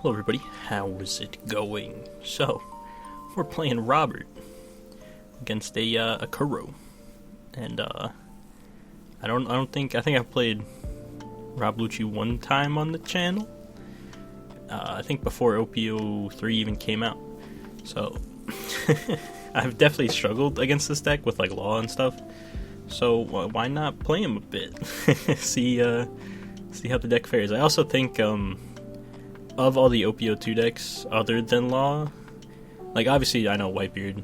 Hello everybody, how is it going? So, we're playing Robert against a Kuro. And I think I've played Rob Lucci one time on the channel. I think before OP03 even came out. So I've definitely struggled against this deck with like law and stuff. So why not play him a bit? see how the deck fares. I also think of all the OP02 decks other than law, like obviously I know Whitebeard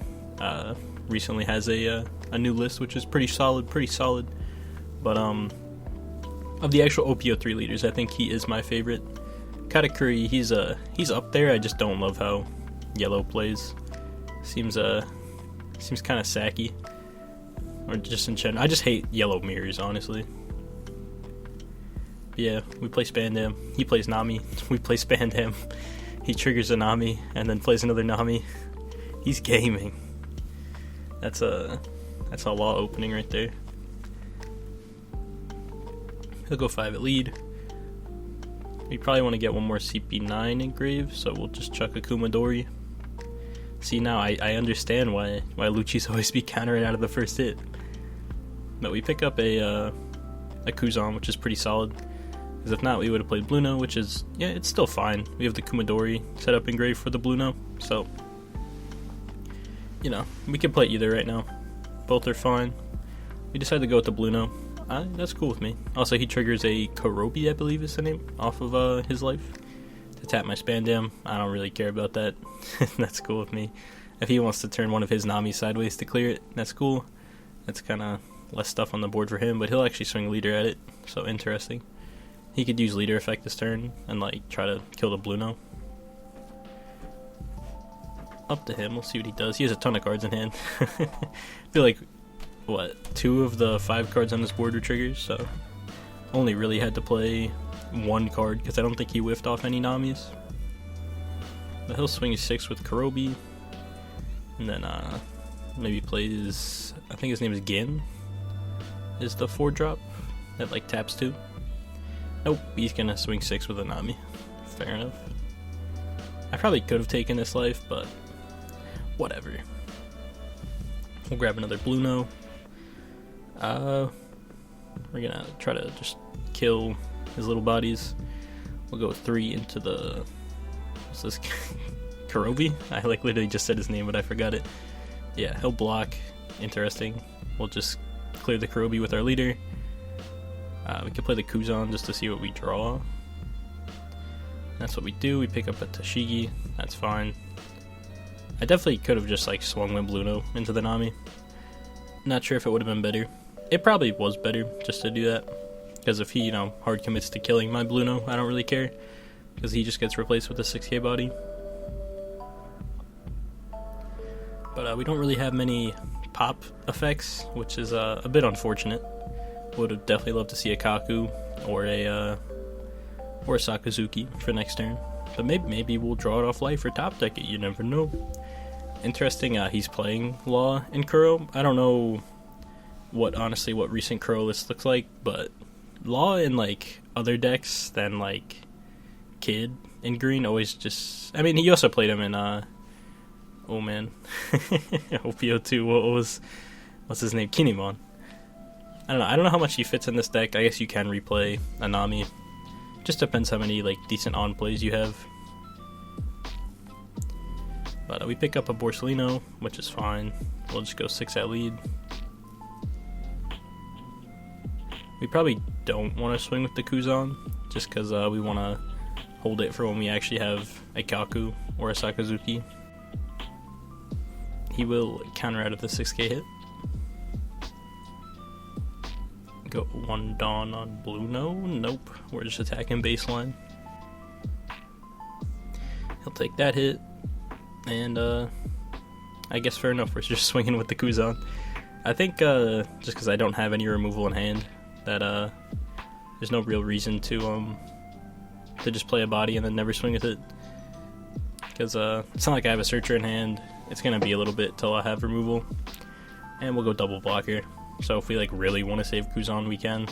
recently has a new list which is pretty solid. But of the actual OP03 leaders, I think he is my favorite. Katakuri, he's up there. I just don't love how yellow plays. Seems kind of sacky, or just in general. I just hate yellow mirrors, honestly. But yeah, we play Spandam. He plays Nami. We play Spandam. He triggers a Nami and then plays another Nami. He's gaming. That's a law opening right there. He'll go 5 at lead. We probably want to get one more CP9 engraved, so we'll just chuck a Kumadori. See, now I understand why Lucci's always be countering out of the first hit. But we pick up a Kuzan, which is pretty solid. Because if not, we would have played Bluno, which is, yeah, it's still fine. We have the Kumadori set up engraved for the Bluno, so, you know, we can play either right now. Both are fine. We decided to go with the Bluno. That's cool with me. Also, he triggers a Kurobi, I believe is the name, off of his life to tap my Spandam. I don't really care about that. That's cool with me. If he wants to turn one of his Nami sideways to clear it, that's cool. That's kind of less stuff on the board for him, but he'll actually swing leader at it, so interesting. He could use leader effect this turn and like try to kill the Bluno. Up to him, we'll see what he does. He has a ton of cards in hand. I feel like, what, 2 of the 5 cards on this board were triggers, so only really had to play 1 card because I don't think he whiffed off any Namis. But he'll swing 6 with Kurobi, and then maybe plays, I think his name is Gin, is the 4-drop that like taps 2. Nope, he's gonna swing 6 with a Nami. Fair enough. I probably could have taken this life, but whatever. We'll grab another Bluno. We're gonna try to just kill his little bodies. We'll go 3 into the, what's this? Kurobi? I like literally just said his name, but I forgot it. Yeah, he'll block. Interesting. We'll just clear the Kurobi with our leader. We could play the Kuzan just to see what we draw. That's what we do. We pick up a Tashigi. That's fine. I definitely could have just like swung my Bluno into the Nami. Not sure if it would have been better. It probably was better just to do that. Because if he, hard commits to killing my Bluno, I don't really care. Because he just gets replaced with a 6k body. But we don't really have many pop effects, which is a bit unfortunate. Would have definitely loved to see a Kaku or a Sakazuki for next turn. But maybe we'll draw it off life or top deck it, you never know. Interesting, he's playing Law in Kuro. I don't know what recent Kuro list looks like, but Law in like other decks than like Kid in green always just, I mean, he also played him in oh man, OP02, what's his name, Kinemon. I don't know how much he fits in this deck. I guess you can replay a Nami. Just depends how many like decent on plays you have. But we pick up a Borsellino, which is fine. We'll just go 6 at lead. We probably don't want to swing with the Kuzan, just because we want to hold it for when we actually have a Kaku or a Sakazuki. He will counter out of the 6k hit. Go 1 Dawn on Bluno. Nope, we're just attacking baseline. He'll take that hit, and I guess fair enough, we're just swinging with the Kuzan. I think just because I don't have any removal in hand, that there's no real reason to just play a body and then never swing with it. Because it's not like I have a Searcher in hand. It's gonna be a little bit till I have removal, and we'll go double blocker. So if we like really want to save Kuzan, we can.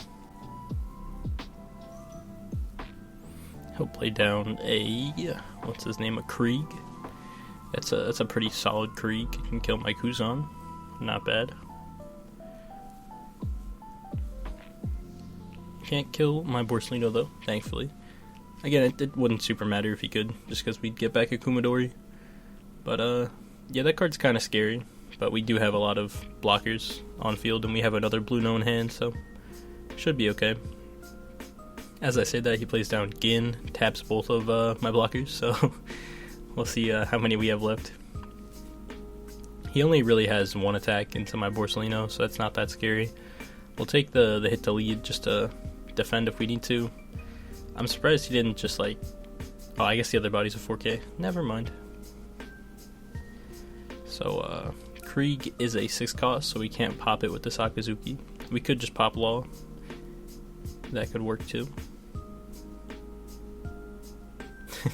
He'll play down a, what's his name, a Krieg. That's a pretty solid Krieg. It can kill my Kuzan. Not bad. Can't kill my Borsalino though, thankfully. Again, it wouldn't super matter if he could, just because we'd get back a Kumadori. But yeah, that card's kind of scary. But we do have a lot of blockers on field, and we have another blue no in hand, so should be okay. As I say that, he plays down Gin, taps both of my blockers, so we'll see how many we have left. He only really has one attack into my Borsalino, so that's not that scary. We'll take the hit to lead just to defend if we need to. I'm surprised he didn't just like... Oh, I guess the other body's a 4K. Never mind. So, Krieg is a 6 cost, so we can't pop it with the Sakazuki. We could just pop Law. That could work too.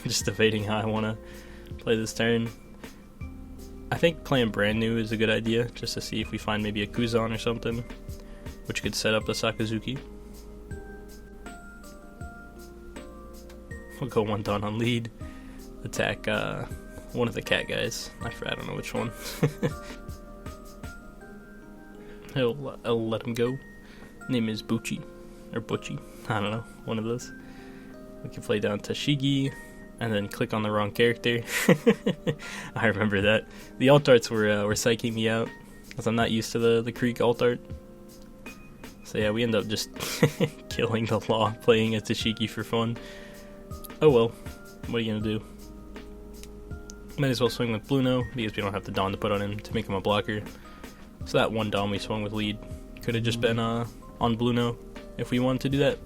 Just debating how I want to play this turn. I think playing brand new is a good idea, just to see if we find maybe a Kuzan or something, which could set up the Sakazuki. We'll go 1 Dawn on lead. Attack one of the cat guys. I don't know which one. I'll let him go. Name is Bucci. Or Butchie. I don't know. One of those. We can play down Tashigi. And then click on the wrong character. I remember that. The alt arts were psyching me out, because I'm not used to the Krieg alt art. So yeah, we end up just killing the Law, playing a Tashigi for fun. Oh well, what are you gonna do? Might as well swing with Blue No, because we don't have the Dawn to put on him to make him a blocker. So that 1 Dawn we swung with lead could have just been on Blue No if we wanted to do that.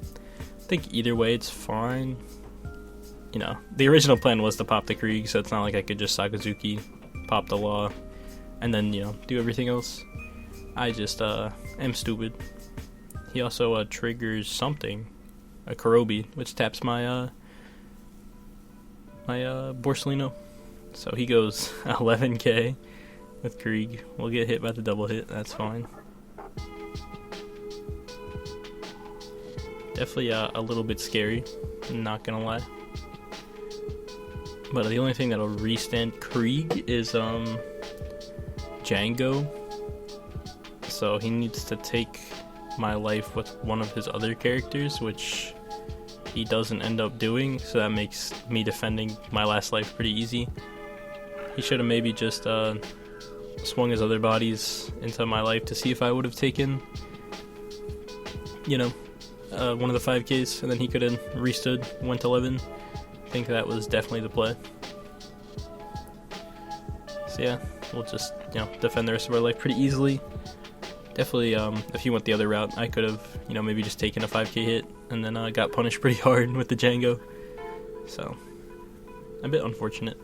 I think either way it's fine. You know, the original plan was to pop the Krieg, so it's not like I could just Sakazuki, pop the Law, and then, you know, do everything else. I just am stupid. He also triggers something, a Kurobi, which taps my Borsalino. So he goes 11k with Krieg. We'll get hit by the double hit, that's fine. Definitely a little bit scary, not gonna lie. But the only thing that'll restand Krieg is Django. So he needs to take my life with one of his other characters, which he doesn't end up doing, so that makes me defending my last life pretty easy. He should have maybe just swung his other bodies into my life to see if I would have taken, you know, one of the 5Ks, and then he could have restood, went 11. I think that was definitely the play. So yeah, we'll just, you know, defend the rest of our life pretty easily. Definitely, if you went the other route, I could have, you know, maybe just taken a 5k hit and then got punished pretty hard with the Django. So, a bit unfortunate.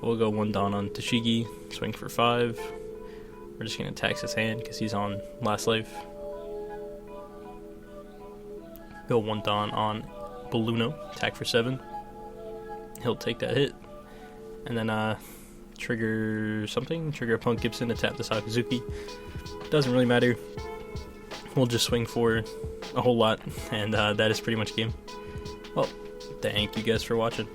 We'll go 1 Dawn on Tashigi, swing for 5. We're just going to tax his hand because he's on last life. Go 1 Dawn on Balluno, attack for 7. He'll take that hit. And then trigger something, trigger a Punk Gibson to tap the Sakazuki. Doesn't really matter. We'll just swing for a whole lot, and that is pretty much game. Well, thank you guys for watching.